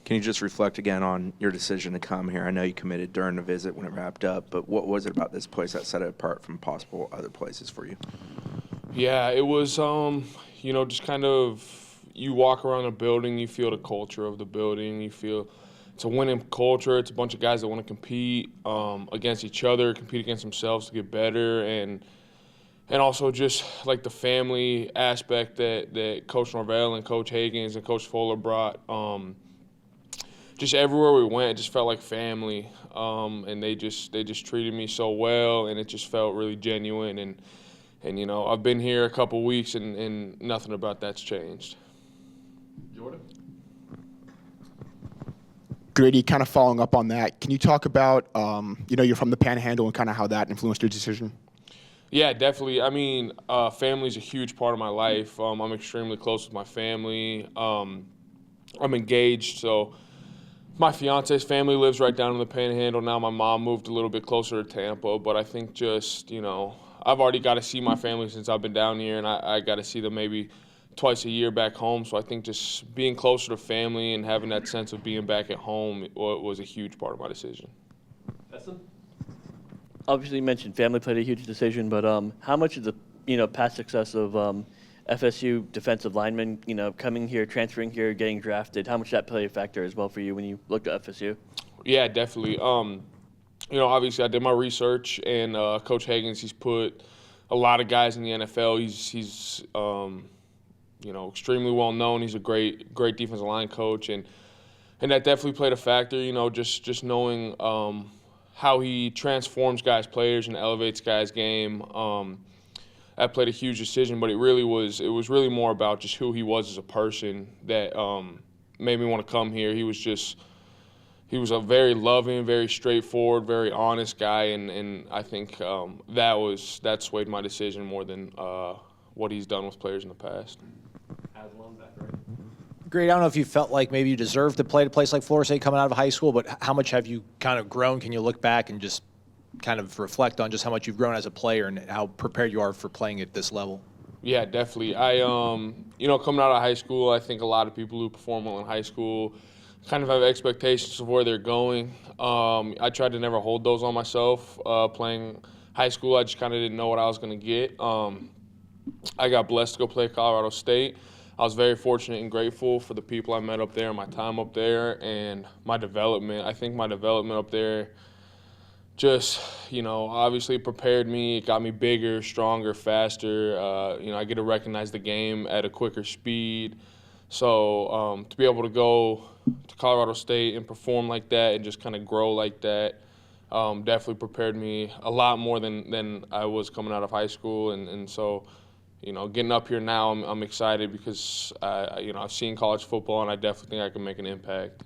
Can you just reflect again on your decision to come here? I know you committed during the visit when it wrapped up, but what was it about this place that set it apart from possible other places for you? Yeah, it was, just kind of, you walk around the building, you feel the culture of the building, you feel it's a winning culture. It's a bunch of guys that want to compete against each other, compete against themselves to get better, and also just like the family aspect that Coach Norvell and Coach Higgins and Coach Fuller brought. Just everywhere we went, it just felt like family, and they just treated me so well, and it just felt really genuine. And I've been here a couple weeks, and nothing about that's changed. Jordan? Grady, kind of following up on that, can you talk about, you're from the Panhandle and kind of how that influenced your decision? Yeah, definitely. I mean, family's a huge part of my life. I'm extremely close with my family. I'm engaged, so my fiance's family lives right down in the Panhandle now. My mom moved a little bit closer to Tampa, but I think just, I've already got to see my family since I've been down here, and I got to see them maybe twice a year back home. So I think just being closer to family and having that sense of being back at home was a huge part of my decision. Essen? Obviously, you mentioned family played a huge decision, but how much of the past success of FSU defensive linemen, coming here, transferring here, getting drafted, how much did that play a factor as well for you when you looked at FSU? Yeah, definitely. Obviously I did my research, and Coach Higgins, he's put a lot of guys in the NFL. He's extremely well known. He's a great defensive line coach, and that definitely played a factor. Just knowing how he transforms guys' players and elevates guys' game. That played a huge decision, but it was really more about just who he was as a person that made me want to come here. He was a very loving, very straightforward, very honest guy, and I think that swayed my decision more than what he's done with players in the past. Great. I don't know if you felt like maybe you deserved to play at a place like Florida State coming out of high school, but how much have you kind of grown? Can you look back and just kind of reflect on just how much you've grown as a player and how prepared you are for playing at this level? Yeah, definitely. I, coming out of high school, I think a lot of people who perform well in high school kind of have expectations of where they're going. I tried to never hold those on myself. Playing high school, I just kind of didn't know what I was going to get. I got blessed to go play at Colorado State. I was very fortunate and grateful for the people I met up there, my time up there, and my development. I think my development up there just, obviously prepared me. It got me bigger, stronger, faster. I get to recognize the game at a quicker speed. So to be able to go to Colorado State and perform like that and just kind of grow like that definitely prepared me a lot more than I was coming out of high school. And so, getting up here now, I'm excited because, I've seen college football, and I definitely think I can make an impact.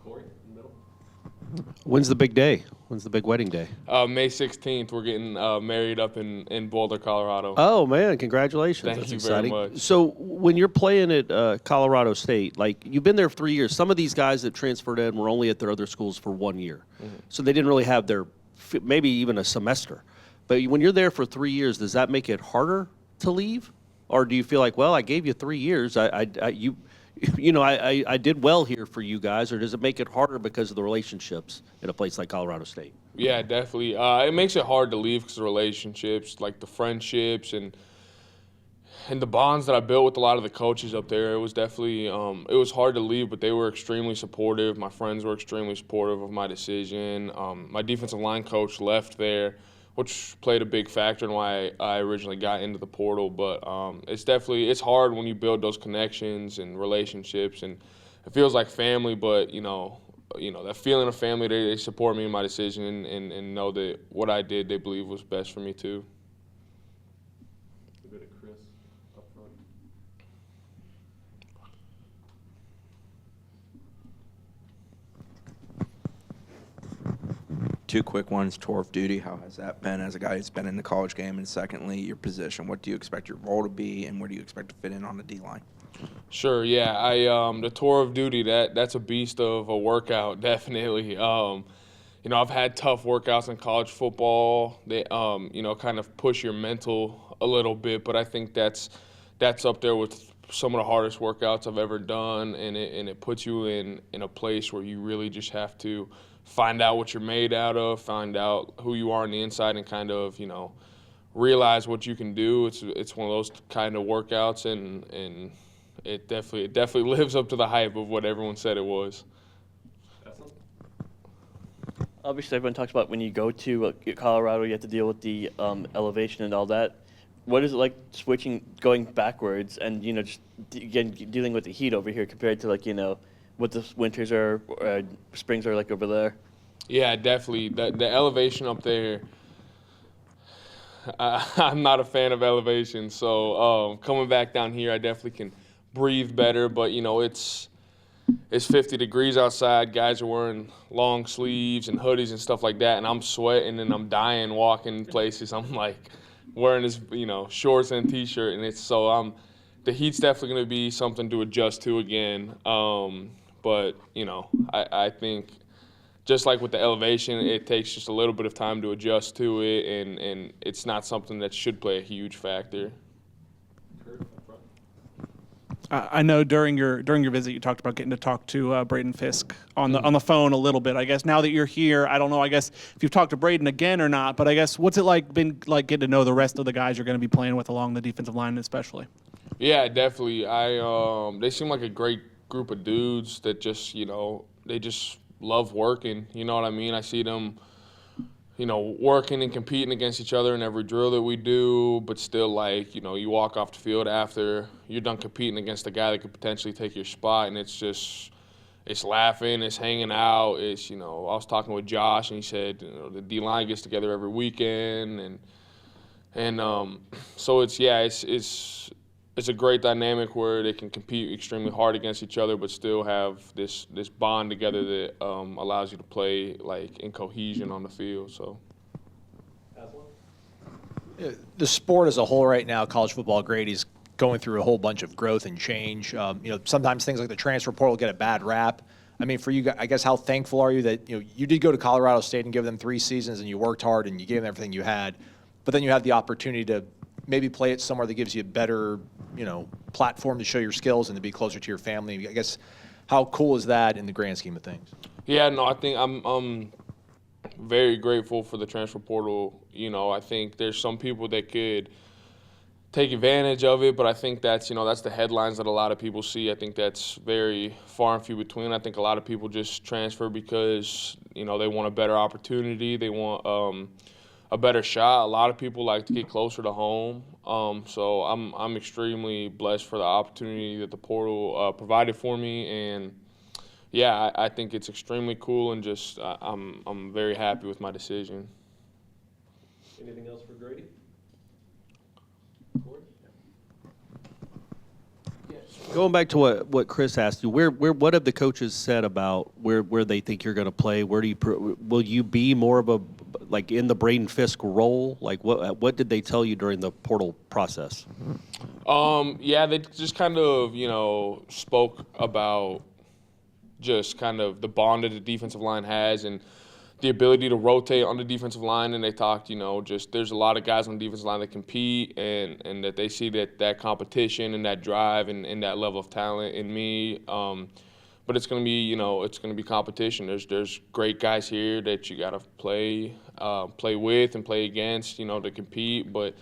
Corey, in the middle. When's the big day? When's the big wedding day? May 16th, we're getting married up in Boulder, Colorado. Oh, man, congratulations. Thank That's you exciting. very much. So when you're playing at Colorado State, like you've been there for 3 years. Some of these guys that transferred in were only at their other schools for 1 year. Mm-hmm. So they didn't really have their maybe even a semester. But when you're there for 3 years, does that make it harder to leave? Or do you feel like, well, I gave you 3 years. I did well here for you guys, or does it make it harder because of the relationships in a place like Colorado State? Yeah, definitely. It makes it hard to leave because of relationships, like the friendships and the bonds that I built with a lot of the coaches up there. It was definitely it was hard to leave, but they were extremely supportive. My friends were extremely supportive of my decision. My defensive line coach left there, which played a big factor in why I originally got into the portal. But it's hard when you build those connections and relationships, and it feels like family. But that feeling of family, they support me in my decision and know that what I did, they believe was best for me too. A bit of Chris up front. Two quick ones. Tour of duty, how has that been as a guy who's been in the college game? And secondly, your position. What do you expect your role to be, and where do you expect to fit in on the D-line? Sure, yeah. The tour of duty, that's a beast of a workout, definitely. I've had tough workouts in college football. They, kind of push your mental a little bit, but I think that's up there with some of the hardest workouts I've ever done, and it puts you in a place where you really just have to find out what you're made out of, find out who you are on the inside, and kind of, you know, realize what you can do. It's one of those kind of workouts, and it definitely lives up to the hype of what everyone said it was. Obviously, everyone talks about when you go to Colorado, you have to deal with the elevation and all that. What is it like going backwards, and just again dealing with the heat over here compared to what the winters or springs are like over there? Yeah, definitely. The elevation up there. I'm not a fan of elevation, so coming back down here, I definitely can breathe better. But it's 50 degrees outside. Guys are wearing long sleeves and hoodies and stuff like that, and I'm sweating and I'm dying walking places. I'm like wearing this, shorts and a t-shirt, and the heat's definitely going to be something to adjust to again. But I think just like with the elevation, it takes just a little bit of time to adjust to it, and it's not something that should play a huge factor. I know during your visit you talked about getting to talk to Braden Fisk on the phone a little bit. I guess now that you're here, I don't know. I guess if you've talked to Braden again or not, but I guess what's it been like getting to know the rest of the guys you're going to be playing with along the defensive line, especially? Yeah, definitely. They seem like a great group of dudes that just they just love working. You know what I mean? I see them, working and competing against each other in every drill that we do, but still, you walk off the field after you're done competing against a guy that could potentially take your spot, and it's laughing, it's hanging out. I was talking with Josh, and he said, the D-line gets together every weekend, and so it's a great dynamic where they can compete extremely hard against each other, but still have this bond together that allows you to play in cohesion on the field. So, The sport as a whole right now, college football, Grady's going through a whole bunch of growth and change. Sometimes things like the transfer portal get a bad rap. I mean, for you, I guess, how thankful are you that you did go to Colorado State and give them 3 seasons, and you worked hard and you gave them everything you had, but then you had the opportunity to maybe play it somewhere that gives you a better, platform to show your skills and to be closer to your family. I guess, how cool is that in the grand scheme of things? Yeah, no, I think I'm very grateful for the transfer portal. I think there's some people that could take advantage of it, but I think that's the headlines that a lot of people see. I think that's very far and few between. I think a lot of people just transfer because they want a better opportunity. They want a better shot. A lot of people like to get closer to home. So I'm extremely blessed for the opportunity that the portal provided for me, and yeah, I think it's extremely cool, and just I'm very happy with my decision. Anything else for Grady? Going back to what Chris asked you, what have the coaches said about where they think you're going to play? Where will you be more of a in the Braden Fisk role? What did they tell you during the portal process? Yeah, they just kind of spoke about just kind of the bond that the defensive line has and the ability to rotate on the defensive line, and they talked, just there's a lot of guys on the defensive line that compete, and that they see that competition and that drive and that level of talent in me. But it's going to be, it's going to be competition. There's great guys here that you got to play with and play against, to compete. But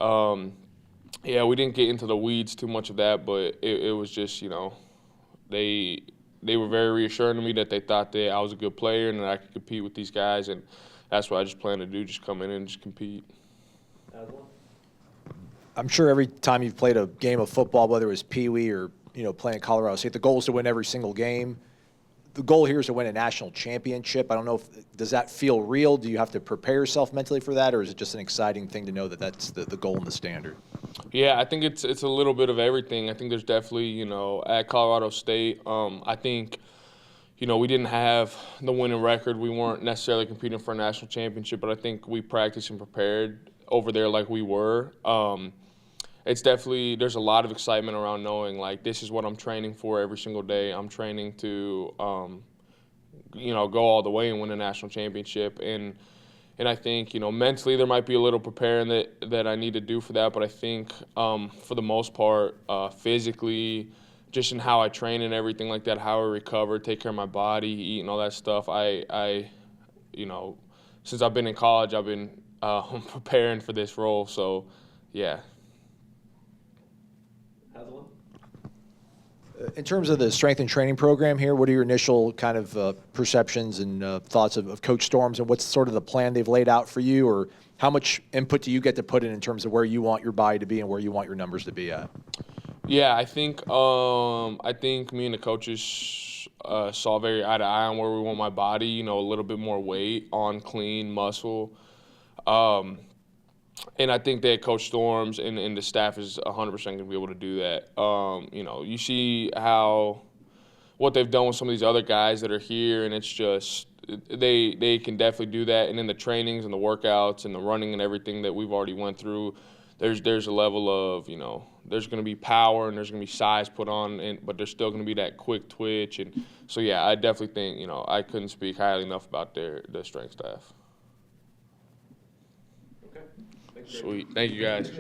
yeah, we didn't get into the weeds too much of that, but it was just, they were very reassuring to me that they thought that I was a good player and that I could compete with these guys, and that's what I just plan to do, just come in and just compete. I'm sure every time you've played a game of football, whether it was Pee Wee or playing at Colorado State, the goal is to win every single game. The goal here is to win a national championship. I don't know does that feel real? Do you have to prepare yourself mentally for that, or is it just an exciting thing to know that that's the goal and the standard? Yeah, I think it's a little bit of everything. I think there's definitely, at Colorado State, I think, we didn't have the winning record. We weren't necessarily competing for a national championship, but I think we practiced and prepared over there like we were. It's definitely, there's a lot of excitement around knowing, this is what I'm training for every single day. I'm training to, go all the way and win a national championship. And And I think, mentally there might be a little preparing that I need to do for that. But I think for the most part, physically, just in how I train and everything like that, how I recover, take care of my body, eat and all that stuff, since I've been in college, I've been preparing for this role. So, yeah. In terms of the strength and training program here, what are your initial kind of perceptions and thoughts of Coach Storms, and what's sort of the plan they've laid out for you, or how much input do you get to put in terms of where you want your body to be and where you want your numbers to be at? Yeah, I think me and the coaches saw very eye to eye on where we want my body. A little bit more weight on clean muscle. And I think that Coach Storms and the staff is 100% going to be able to do that. You see what they've done with some of these other guys that are here, and it's just they can definitely do that. And in the trainings and the workouts and the running and everything that we've already went through, there's a level of, there's going to be power and there's going to be size put on, but there's still going to be that quick twitch. And so, yeah, I definitely think, I couldn't speak highly enough about their strength staff. Sweet. Thank you, guys.